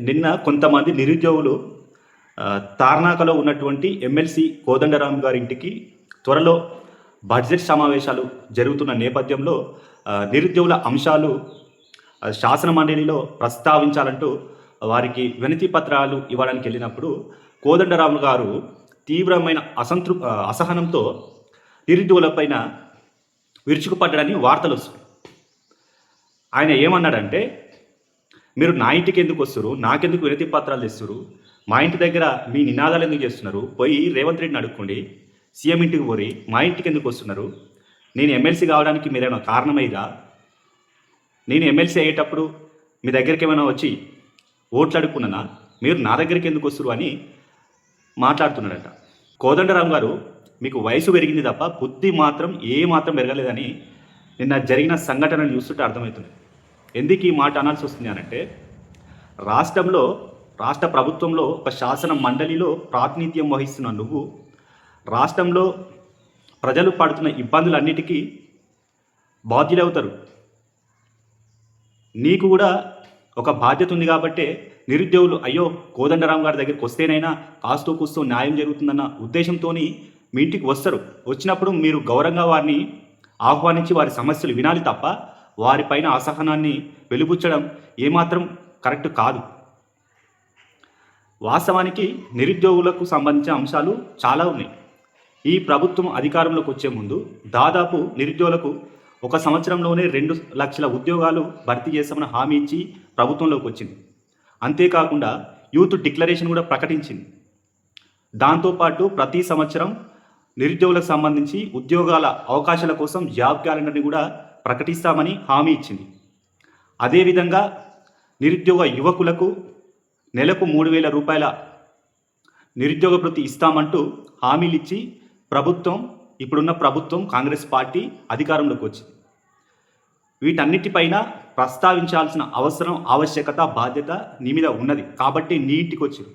నిన్న కొంతమంది నిరుద్యోగులు తార్నాకలో ఉన్నటువంటి ఎమ్మెల్సీ కోదండరాం గారి ఇంటికి త్వరలో బడ్జెట్ సమావేశాలు జరుగుతున్న నేపథ్యంలో నిరుద్యోగుల అంశాలు శాసన మండలిలో ప్రస్తావించాలంటూ వారికి వినతి పత్రాలు ఇవ్వడానికి వెళ్ళినప్పుడు కోదండరాం గారు తీవ్రమైన అసహనంతో నిరుద్యోగులపైన విరుచుకుపడ్డాడని వార్తలు వస్తున్నాయి. ఆయన ఏమన్నాడంటే, మీరు నా ఇంటికి ఎందుకు వస్తారు, నాకెందుకు వినతి పత్రాలు తెస్తారు, మా ఇంటి దగ్గర మీ నినాదాలు ఎందుకు చేస్తున్నారు, పోయి రేవంత్ రెడ్డిని అడుక్కోండి, సీఎం ఇంటికి పోయి మా ఇంటికి ఎందుకు వస్తున్నారు, నేను ఎమ్మెల్సీ కావడానికి మీరేమైనా కారణమైదా, నేను ఎమ్మెల్సీ అయ్యేటప్పుడు మీ దగ్గరికి ఏమైనా వచ్చి ఓట్లు అడుక్కున్నానా, మీరు నా దగ్గరికి ఎందుకు వస్తారు అని మాట్లాడుతున్నాడట. కోదండరాం గారు, మీకు వయసు పెరిగింది తప్ప బుద్ధి మాత్రం మాత్రం పెరగలేదని నిన్న జరిగిన సంఘటనను చూస్తుంటే అర్థమవుతుంది. ఎందుకు ఈ మాట అనాల్సి వస్తుంది అనంటే, రాష్ట్ర ప్రభుత్వంలో ఒక శాసన మండలిలో ప్రాతినిధ్యం వహిస్తున్న నువ్వు రాష్ట్రంలో ప్రజలు పడుతున్న ఇబ్బందులన్నిటికీ బాధ్యులవుతారు. నీకు కూడా ఒక బాధ్యత ఉంది కాబట్టే నిరుద్యోగులు అయ్యో కోదండరాం గారి దగ్గరికి వస్తేనైనా కాస్తో కూస్తో న్యాయం జరుగుతుందన్న ఉద్దేశంతో మీ ఇంటికి వస్తారు. వచ్చినప్పుడు మీరు గౌరవంగా వారిని ఆహ్వానించి వారి సమస్యలు వినాలి తప్ప వారిపైన అసహనాన్ని వెలుబుచ్చడం ఏమాత్రం కరెక్ట్ కాదు. వాస్తవానికి నిరుద్యోగులకు సంబంధించిన అంశాలు చాలా ఉన్నాయి. ఈ ప్రభుత్వం అధికారంలోకి వచ్చే ముందు దాదాపు నిరుద్యోగులకు ఒక సంవత్సరంలోనే 2 లక్షల ఉద్యోగాలు భర్తీ చేస్తామని హామీ ఇచ్చి ప్రభుత్వంలోకి వచ్చింది. అంతేకాకుండా యూత్ డిక్లరేషన్ కూడా ప్రకటించింది. దాంతోపాటు ప్రతి సంవత్సరం నిరుద్యోగులకు సంబంధించి ఉద్యోగాల అవకాశాల కోసం జాబ్ క్యాలెండర్ని కూడా ప్రకటిస్తామని హామీ ఇచ్చింది. అదేవిధంగా నిరుద్యోగ యువకులకు నెలకు 3,000 రూపాయల నిరుద్యోగ భృతి ఇస్తామంటూ హామీలు ఇచ్చి ఇప్పుడున్న ప్రభుత్వం కాంగ్రెస్ పార్టీ అధికారంలోకి వచ్చింది. వీటన్నిటిపైన ప్రస్తావించాల్సిన అవసరం, ఆవశ్యకత, బాధ్యత నీ మీద ఉన్నది కాబట్టి నీ ఇంటికి వచ్చారు.